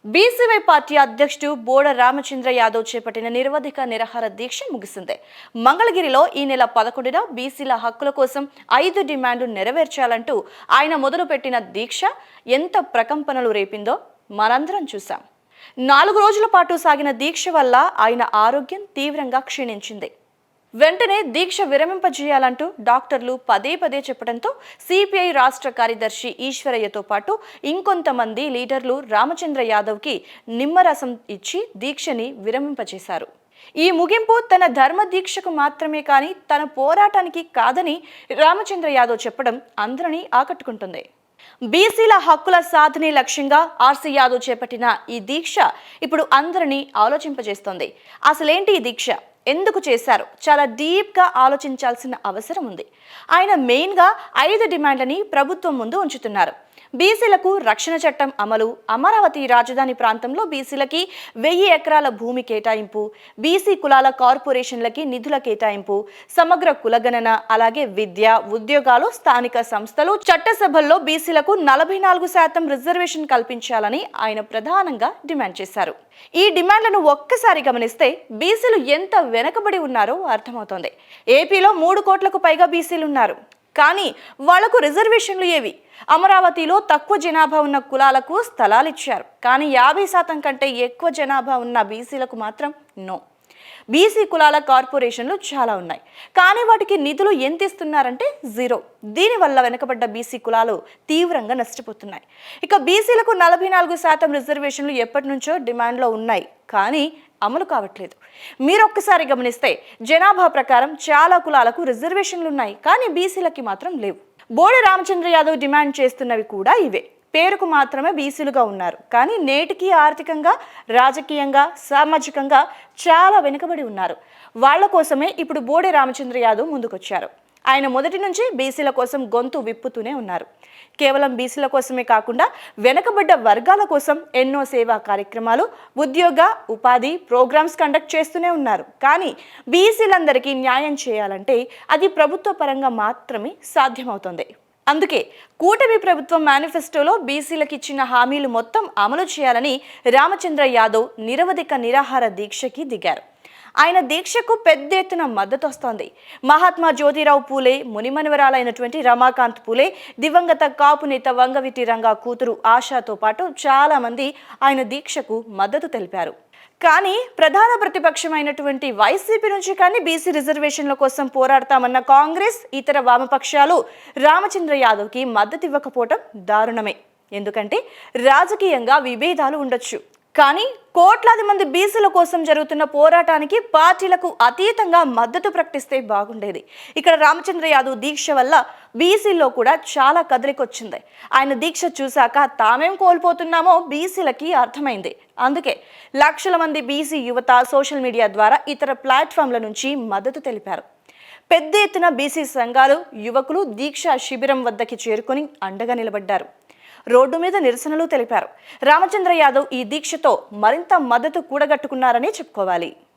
BCY party అధ్యక్షుడు బోడ రామచంద్ర యాదవ్ చేపట్టిన నిరవధిక నిరాహార దీక్ష ముగిసింది. మంగళగిరిలో ఈ నెల 11న బీసీల హక్కుల కోసం 5 డిమాండ్లు నెరవేర్చాలంటూ ఆయన మొదలుపెట్టిన దీక్ష ఎంత ప్రకంపనలు రేపిందో మనందరం చూసాం. 4 రోజుల పాటు సాగిన దీక్ష వల్ల ఆయన ఆరోగ్యం తీవ్రంగా క్షీణించింది. వెంటనే దీక్ష విరమింపజేయాలంటూ డాక్టర్లు పదే పదే చెప్పడంతో సిపిఐ రాష్ట్ర కార్యదర్శి ఈశ్వరయ్యతో పాటు ఇంకొంతమంది లీడర్లు రామచంద్ర యాదవ్కి నిమ్మరసం ఇచ్చి దీక్షని విరమింపజేశారు. ఈ ముగింపు తన ధర్మ దీక్షకు మాత్రమే కానీ తన పోరాటానికి కాదని రామచంద్ర యాదవ్ చెప్పడం అందరినీ ఆకట్టుకుంటుంది. బీసీల హక్కుల సాధనే లక్ష్యంగా ఆర్సీ యాదవ్ చేపట్టిన ఈ దీక్ష ఇప్పుడు అందరినీ ఆలోచింపజేస్తోంది. అసలేంటి ఈ దీక్ష, ఎందుకు చేశారు, చాలా డీప్గా ఆలోచించాల్సిన అవసరం ఉంది. ఆయన మెయిన్గా 5 డిమాండ్లని ప్రభుత్వం ముందు ఉంచుతున్నారు. బీసీలకు రక్షణ చట్టం అమలు, అమరావతి రాజధాని ప్రాంతంలో బీసీలకి 1000 ఎకరాల భూమి కేటాయింపు, బీసీ కులాల కార్పొరేషన్లకి నిధుల కేటాయింపు, సమగ్ర కులగణన, అలాగే విద్య, ఉద్యోగాలు, స్థానిక సంస్థలు, చట్టసభల్లో బీసీలకు 44% రిజర్వేషన్ కల్పించాలని ఆయన ప్రధానంగా డిమాండ్ చేశారు. ఈ డిమాండ్లను ఒక్కసారి గమనిస్తే బీసీలు ఎంత వెనకబడి ఉన్నారో అర్థమవుతోంది. ఏపీలో 3 కోట్లకు పైగా బీసీలు ఉన్నారు, కానీ వాళ్లకు రిజర్వేషన్లు ఏవి? అమరావతిలో తక్కువ జనాభా ఉన్న కులాలకు స్థలాలు ఇచ్చారు, కానీ 50% కంటే ఎక్కువ జనాభా ఉన్న బీసీలకు మాత్రం నో. బీసీ కులాల కార్పొరేషన్లు చాలా ఉన్నాయి, కానీ వాటికి నిధులు ఎంత ఇస్తున్నారంటే 0. దీనివల్ల వెనుకబడ్డ బీసీ కులాలు తీవ్రంగా నష్టపోతున్నాయి. ఇక బీసీలకు 44% రిజర్వేషన్లు ఎప్పటి నుంచో డిమాండ్లో ఉన్నాయి, కానీ అమలు కావట్లేదు. మీరు ఒక్కసారి గమనిస్తే జనాభా ప్రకారం చాలా కులాలకు రిజర్వేషన్లు ఉన్నాయి, కానీ బీసీలకి మాత్రం లేవు. బోడ రామచంద్ర యాదవ్ డిమాండ్ చేస్తున్నవి కూడా ఇవే. పేరుకు మాత్రమే బీసీలుగా ఉన్నారు, కానీ నేటికి ఆర్థికంగా, రాజకీయంగా, సామాజికంగా చాలా వెనుకబడి ఉన్నారు. వాళ్ల కోసమే ఇప్పుడు బోడే రామచంద్ర యాదవ్ ముందుకొచ్చారు. ఆయన మొదటి నుంచి బీసీల కోసం గొంతు విప్పుతూనే ఉన్నారు. కేవలం బీసీల కోసమే కాకుండా వెనకబడ్డ వర్గాల కోసం ఎన్నో సేవా కార్యక్రమాలు, ఉద్యోగ, ఉపాధి ప్రోగ్రామ్స్ కండక్ట్ చేస్తూనే ఉన్నారు. కానీ బీసీలందరికీ న్యాయం చేయాలంటే అది ప్రభుత్వ పరంగా మాత్రమే సాధ్యమవుతుంది. అందుకే కూటమి ప్రభుత్వం మేనిఫెస్టోలో బీసీలకు ఇచ్చిన హామీలు మొత్తం అమలు చేయాలని రామచంద్ర యాదవ్ నిరవధిక నిరాహార దీక్షకి దిగారు. ఆయన దీక్షకు పెద్ద ఎత్తున మద్దతు వస్తోంది. మహాత్మా జ్యోతిరావు పూలే మునిమనవరాలైనటువంటి రమాకాంత్ పూలే, దివంగత కాపు నేత వంగవీటి రంగా కూతురు ఆశాతో పాటు చాలా మంది ఆయన దీక్షకు మద్దతు తెలిపారు. కానీ ప్రధాన ప్రతిపక్షమైనటువంటి వైసీపీ నుంచి కానీ బీసీ రిజర్వేషన్ల కోసం పోరాడతామన్న కాంగ్రెస్, ఇతర వామపక్షాలు రామచంద్ర యాదవ్కి మద్దతు ఇవ్వకపోవటం దారుణమే. ఎందుకంటే రాజకీయంగా విభేదాలు ఉండొచ్చు, కానీ కోట్లాది మంది బీసీల కోసం జరుగుతున్న పోరాటానికి పార్టీలకు అతీతంగా మద్దతు ప్రకటిస్తే బాగుండేది. ఇక్కడ రామచంద్ర యాదవ్ దీక్ష వల్ల బీసీల్లో కూడా చాలా కదలికొచ్చింది. ఆయన దీక్ష చూశాక తామేం కోల్పోతున్నామో బీసీలకి అర్థమైంది. అందుకే లక్షల మంది బీసీ యువత సోషల్ మీడియా ద్వారా ఇతర ప్లాట్ఫామ్ల నుంచి మద్దతు తెలిపారు. పెద్ద ఎత్తున బీసీ సంఘాలు, యువకులు దీక్ష శిబిరం వద్దకి చేరుకొని అండగా నిలబడ్డారు. రోడ్డు మీద నిరసనలు తెలిపారు. రామచంద్ర యాదవ్ ఈ దీక్షతో మరింత మద్దతు కూడగట్టుకున్నారని చెప్పుకోవాలి.